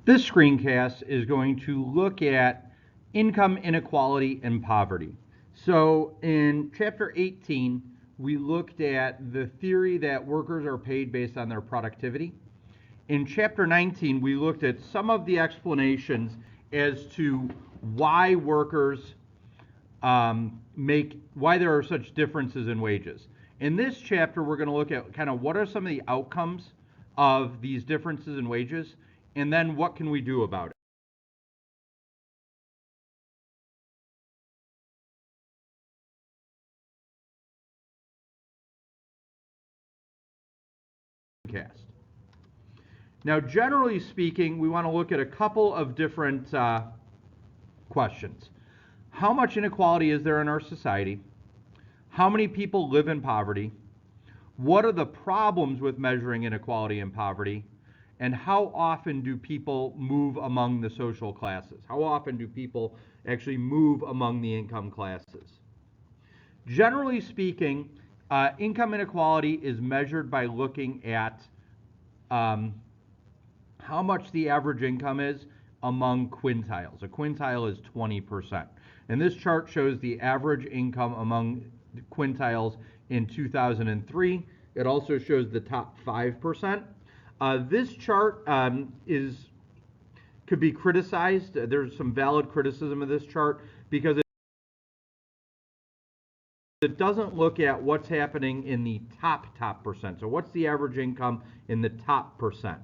This screencast is going to look at income inequality and poverty. So in chapter 18, we looked at the theory that workers are paid based on their productivity. In chapter 19, we looked at some of the explanations as to why workers why there are such differences in wages. In this chapter, we're going to look at kind of what are some of the outcomes of these differences in wages, and then what can we do about it. Now, generally speaking, we want to look at a couple of different questions. How much inequality is there in our society? How many people live in poverty? What are the problems with measuring inequality and poverty? And how often do people move among the social classes? How often do people actually move among the income classes? Generally speaking, income inequality is measured by looking at how much the average income is among quintiles. A quintile is 20%. And this chart shows the average income among quintiles in 2003. It also shows the top 5%. This chart could be criticized. There's some valid criticism of this chart because it doesn't look at what's happening in the top percent. So what's the average income in the top percent?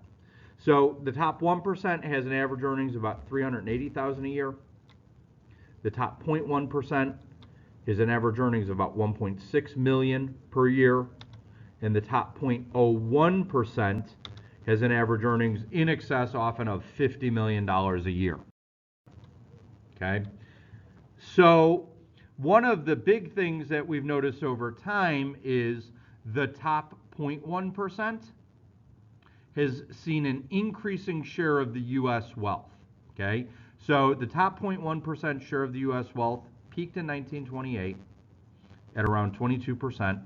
So the top 1% has an average earnings of about $380,000 a year. The top 0.1% is an average earnings of about $1.6 million per year. And the top 0.01% has an average earnings in excess often of $50 million a year. Okay? So one of the big things that we've noticed over time is the top 0.1% has seen an increasing share of the U.S. wealth. Okay? So the top 0.1% share of the U.S. wealth peaked in 1928 at around 22%.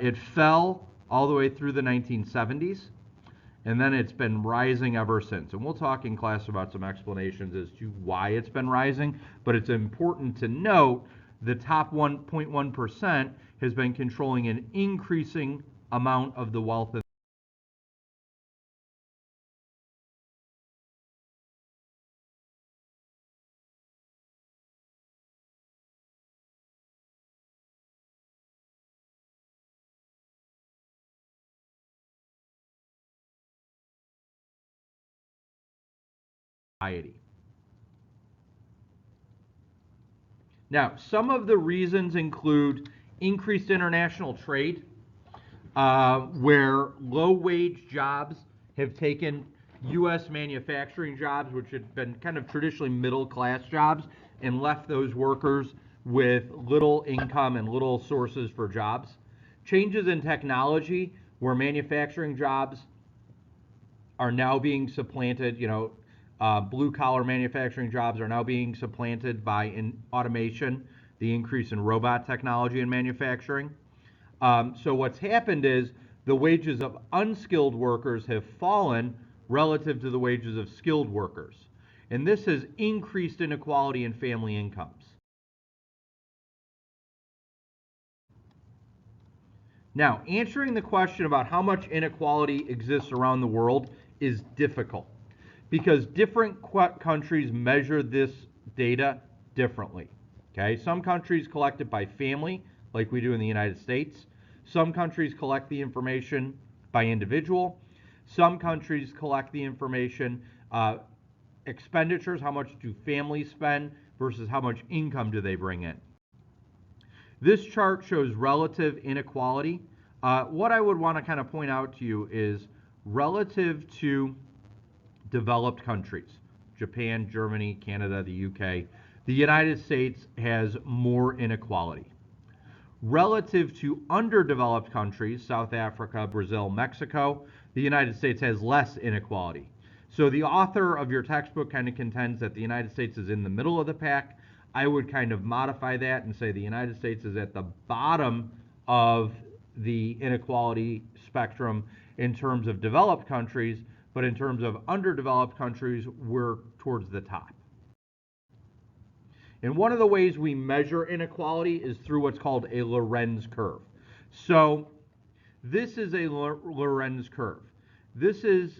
It fell all the way through the 1970s, and then it's been rising ever since. And we'll talk in class about some explanations as to why it's been rising, but it's important to note the top 1.1% has been controlling an increasing amount of the wealth in society. Now, some of the reasons include increased international trade, where low-wage jobs have taken U.S. manufacturing jobs, which had been kind of traditionally middle-class jobs, and left those workers with little income and little sources for jobs. Changes in technology, where manufacturing jobs are now being supplanted, blue-collar manufacturing jobs are now being supplanted by automation, the increase in robot technology in manufacturing. So what's happened is the wages of unskilled workers have fallen relative to the wages of skilled workers. And this has increased inequality in family incomes. Now, answering the question about how much inequality exists around the world is difficult because different countries measure this data differently. Okay, some countries collect it by family, like we do in the United States. Some countries collect the information by individual. Some countries collect the information, expenditures, how much do families spend versus how much income do they bring in. This chart shows relative inequality. What I would want to kind of point out to you is relative to developed countries, Japan, Germany, Canada, the UK, the United States has more inequality. Relative to underdeveloped countries, South Africa, Brazil, Mexico, the United States has less inequality. So the author of your textbook kind of contends that the United States is in the middle of the pack. I would kind of modify that and say the United States is at the bottom of the inequality spectrum in terms of developed countries, but in terms of underdeveloped countries, we're towards the top. And one of the ways we measure inequality is through what's called a Lorenz curve. So this is a Lorenz curve. The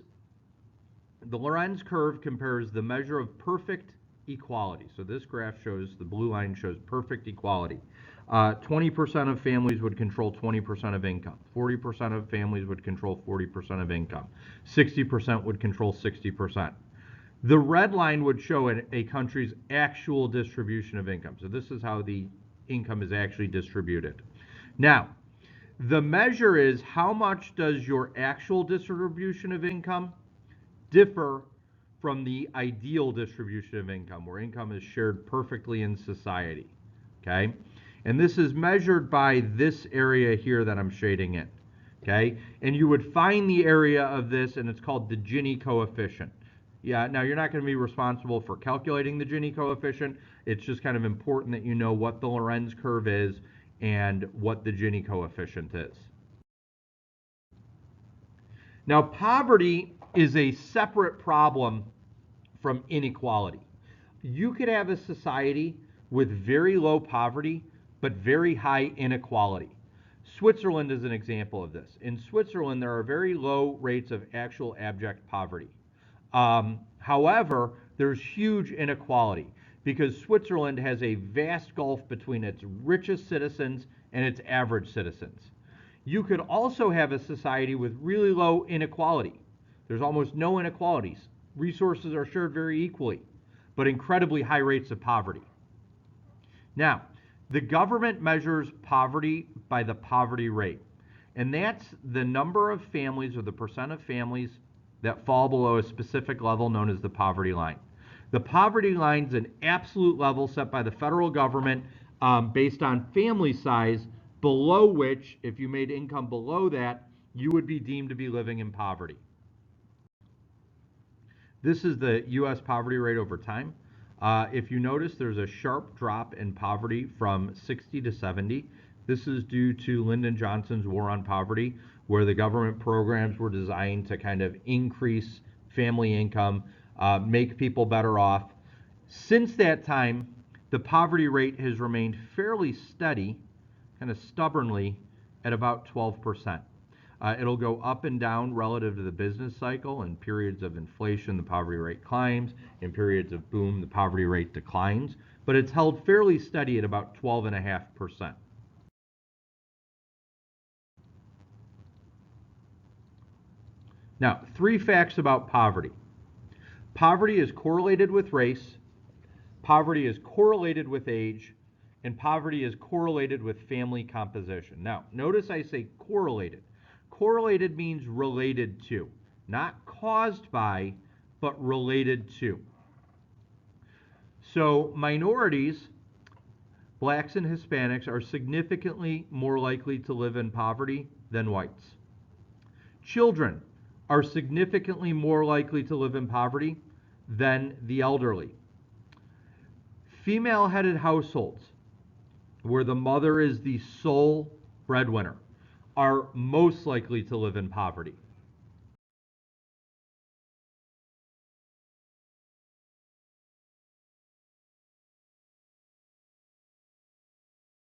Lorenz curve compares the measure of perfect equality. So this graph shows, the blue line shows perfect equality. 20% of families would control 20% of income. 40% of families would control 40% of income. 60% would control 60%. The red line would show a country's actual distribution of income. So this is how the income is actually distributed. Now, the measure is how much does your actual distribution of income differ from the ideal distribution of income, where income is shared perfectly in society, okay? And this is measured by this area here that I'm shading in, okay? And you would find the area of this, and it's called the Gini coefficient. Yeah, now you're not going to be responsible for calculating the Gini coefficient. It's just kind of important that you know what the Lorenz curve is and what the Gini coefficient is. Now, poverty is a separate problem from inequality. You could have a society with very low poverty but very high inequality. Switzerland is an example of this. In Switzerland, there are very low rates of actual abject poverty. However, there's huge inequality because Switzerland has a vast gulf between its richest citizens and its average citizens. You could also have a society with really low inequality. There's almost no inequalities. Resources are shared very equally, but incredibly high rates of poverty. Now, the government measures poverty by the poverty rate, and that's the number of families or the percent of families that fall below a specific level known as the poverty line. The poverty line is an absolute level set by the federal government based on family size, below which, if you made income below that, you would be deemed to be living in poverty. This is the U.S. poverty rate over time. If you notice, there's a sharp drop in poverty from 60 to 70. This is due to Lyndon Johnson's war on poverty, where the government programs were designed to kind of increase family income, make people better off. Since that time, the poverty rate has remained fairly steady, kind of stubbornly, at about 12%. It'll go up and down relative to the business cycle. In periods of inflation, the poverty rate climbs. In periods of boom, the poverty rate declines. But it's held fairly steady at about 12.5%. Now, 3 facts about poverty. Poverty is correlated with race, poverty is correlated with age, and poverty is correlated with family composition. Now, notice I say correlated. Correlated means related to, not caused by, but related to. So minorities, blacks and Hispanics, are significantly more likely to live in poverty than whites. Children are significantly more likely to live in poverty than the elderly. Female-headed households, where the mother is the sole breadwinner, are most likely to live in poverty.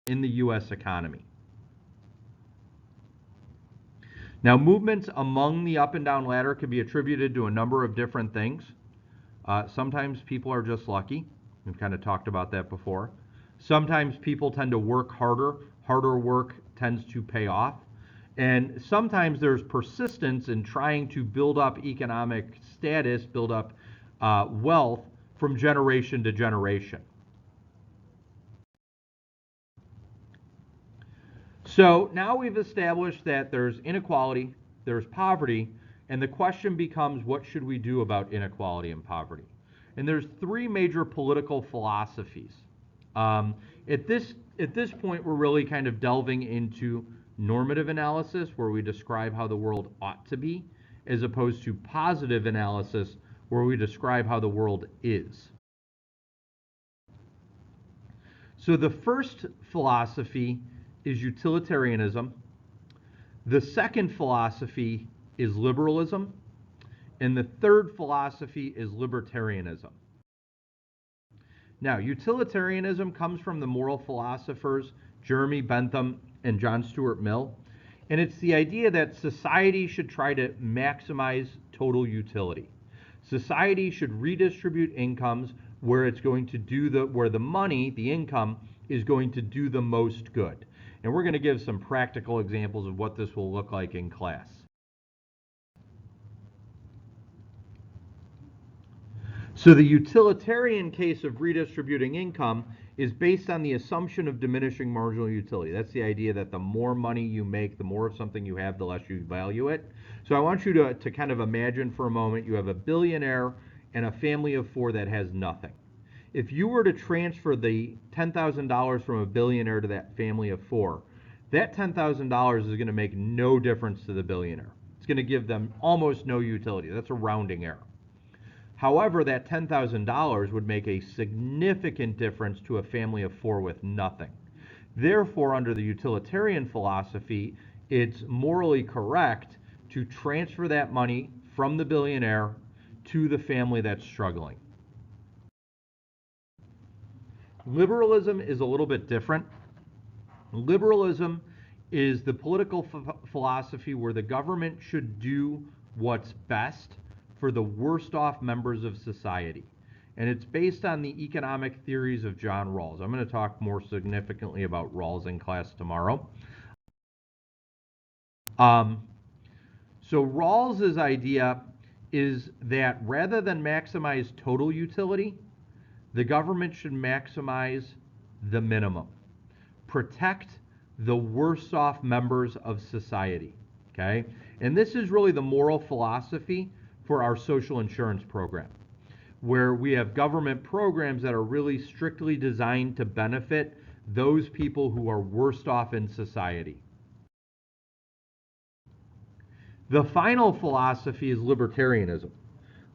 In the U.S. economy. Now, movements among the up and down ladder can be attributed to a number of different things. Sometimes people are just lucky. We've kind of talked about that before. Sometimes people tend to work harder. Harder work tends to pay off. And sometimes there's persistence in trying to build up economic status, build up wealth from generation to generation. So now we've established that there's inequality, there's poverty, and the question becomes, what should we do about inequality and poverty? And there's 3 major political philosophies. At this point, we're really kind of delving into normative analysis, where we describe how the world ought to be, as opposed to positive analysis, where we describe how the world is. So the first philosophy is utilitarianism. The second philosophy is liberalism. And the third philosophy is libertarianism. Now, utilitarianism comes from the moral philosophers Jeremy Bentham and John Stuart Mill, and it's the idea that society should try to maximize total utility. Society should redistribute incomes where it's going to do where the money, the income, is going to do the most good. And we're going to give some practical examples of what this will look like in class. So the utilitarian case of redistributing income is based on the assumption of diminishing marginal utility. That's the idea that the more money you make, the more of something you have, the less you value it. So I want you to kind of imagine for a moment you have a billionaire and a family of 4 that has nothing. If you were to transfer the $10,000 from a billionaire to that family of 4, that $10,000 is going to make no difference to the billionaire. It's going to give them almost no utility. That's a rounding error. However, that $10,000 would make a significant difference to a family of 4 with nothing. Therefore, under the utilitarian philosophy, it's morally correct to transfer that money from the billionaire to the family that's struggling. Liberalism is a little bit different. Liberalism is the political philosophy where the government should do what's best for the worst off members of society. And it's based on the economic theories of John Rawls. I'm going to talk more significantly about Rawls in class tomorrow. So Rawls's idea is that rather than maximize total utility, the government should maximize the minimum. Protect the worst off members of society. Okay? And this is really the moral philosophy for our social insurance program, where we have government programs that are really strictly designed to benefit those people who are worst off in society. The final philosophy is libertarianism.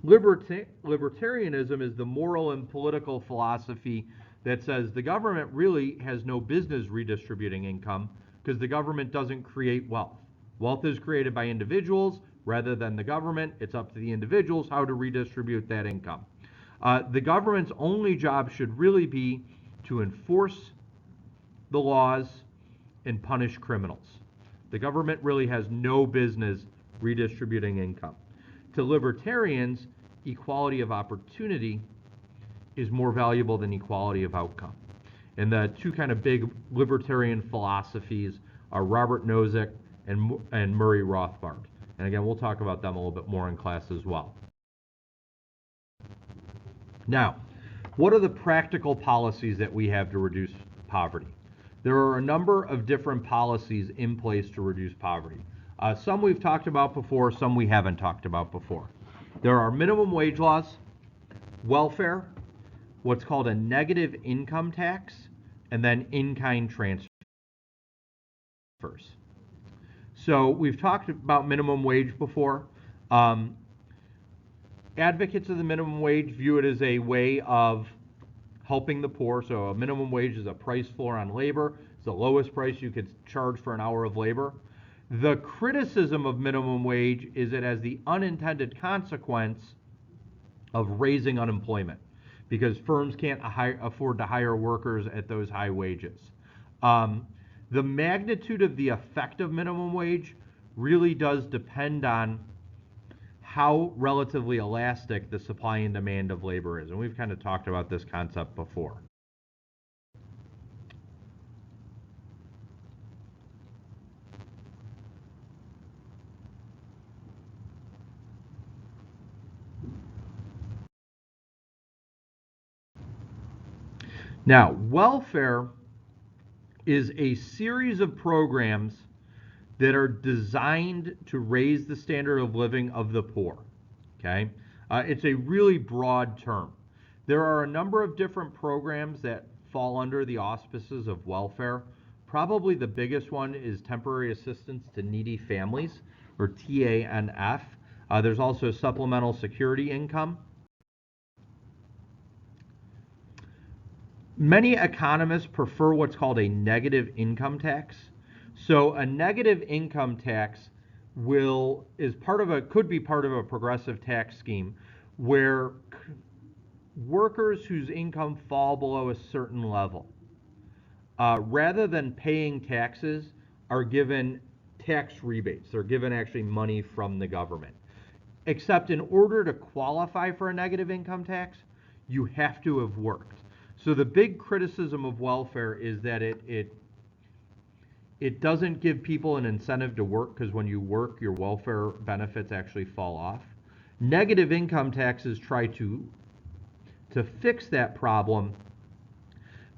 Libertarianism is the moral and political philosophy that says the government really has no business redistributing income because the government doesn't create wealth. Wealth is created by individuals rather than the government. It's up to the individuals how to redistribute that income. The government's only job should really be to enforce the laws and punish criminals. The government really has no business redistributing income. To libertarians, equality of opportunity is more valuable than equality of outcome. And the two kind of big libertarian philosophies are Robert Nozick and Murray Rothbard. And again, we'll talk about them a little bit more in class as well. Now, what are the practical policies that we have to reduce poverty? There are a number of different policies in place to reduce poverty. Some we've talked about before, some we haven't talked about before. There are minimum wage laws, welfare, what's called a negative income tax, and then in-kind transfers. So we've talked about minimum wage before. Advocates of the minimum wage view it as a way of helping the poor. So a minimum wage is a price floor on labor. It's the lowest price you could charge for an hour of labor. The criticism of minimum wage is it has the unintended consequence of raising unemployment because firms can't afford to hire workers at those high wages. The magnitude of the effect of minimum wage really does depend on how relatively elastic the supply and demand of labor is. And we've kind of talked about this concept before. Now, welfare is a series of programs that are designed to raise the standard of living of the poor. Okay? It's a really broad term. There are a number of different programs that fall under the auspices of welfare. Probably the biggest one is temporary assistance to needy families, or TANF. There's also supplemental security income. Many economists prefer what's called a negative income tax. So a negative income tax could be part of a progressive tax scheme where workers whose income fall below a certain level, rather than paying taxes, are given tax rebates. They're given actually money from the government. Except in order to qualify for a negative income tax, you have to have worked. So the big criticism of welfare is that it doesn't give people an incentive to work, because when you work, your welfare benefits actually fall off. Negative income taxes try to fix that problem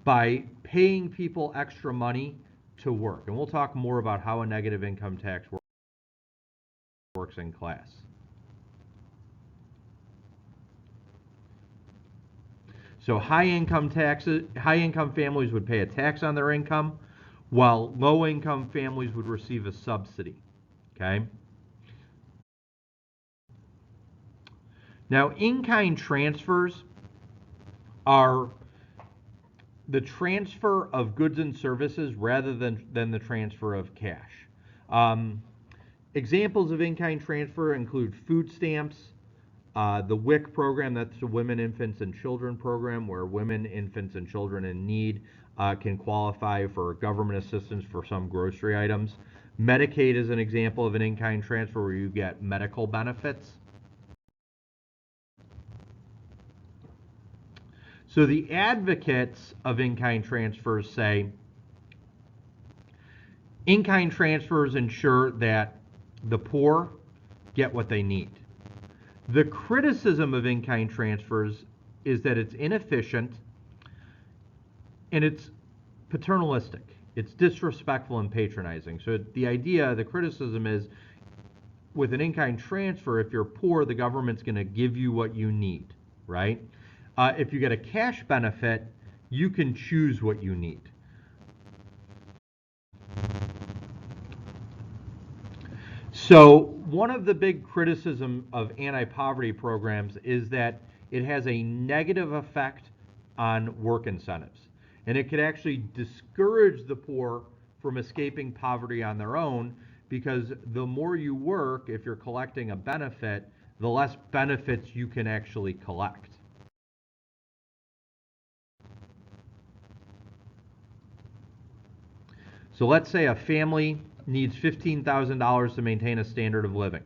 by paying people extra money to work. And we'll talk more about how a negative income tax works in class. So high income families would pay a tax on their income, while low income families would receive a subsidy. Okay? Now, in-kind transfers are the transfer of goods and services rather than the transfer of cash. Examples of in-kind transfer include food stamps, the WIC program, that's the Women, Infants, and Children program, where women, infants, and children in need can qualify for government assistance for some grocery items. Medicaid is an example of an in-kind transfer where you get medical benefits. So the advocates of in-kind transfers say in-kind transfers ensure that the poor get what they need. The criticism of in-kind transfers is that it's inefficient and it's paternalistic. It's disrespectful and patronizing. So the criticism is, with an in-kind transfer, if you're poor, the government's going to give you what you need, right? If you get a cash benefit, you can choose what you need. So one of the big criticisms of anti-poverty programs is that it has a negative effect on work incentives. And it could actually discourage the poor from escaping poverty on their own, because the more you work, if you're collecting a benefit, the less benefits you can actually collect. So let's say a family needs $15,000 to maintain a standard of living.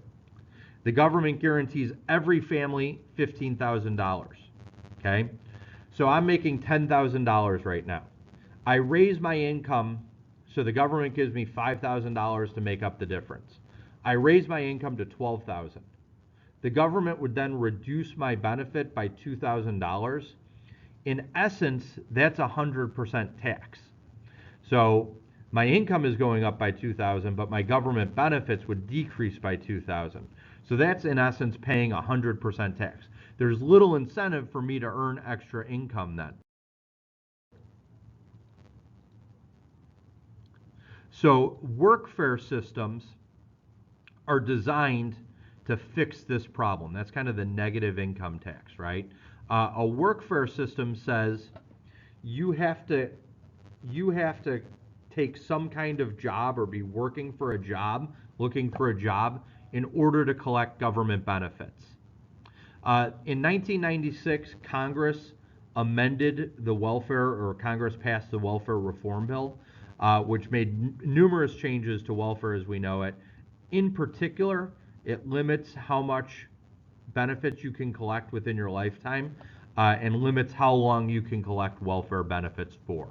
The government guarantees every family $15,000. Okay? So I'm making $10,000 right now. I raise my income, so the government gives me $5,000 to make up the difference. I raise my income to $12,000. The government would then reduce my benefit by $2,000. In essence, that's 100% tax. So my income is going up by $2,000, but my government benefits would decrease by $2,000. So that's in essence paying 100% tax. There's little incentive for me to earn extra income then. So workfare systems are designed to fix this problem. That's kind of the negative income tax, right? A workfare system says you have to take some kind of job or be working for a job, looking for a job, in order to collect government benefits. In 1996, Congress amended the Congress passed the Welfare Reform Bill, which made numerous changes to welfare as we know it. In particular, it limits how much benefits you can collect within your lifetime, and limits how long you can collect welfare benefits for.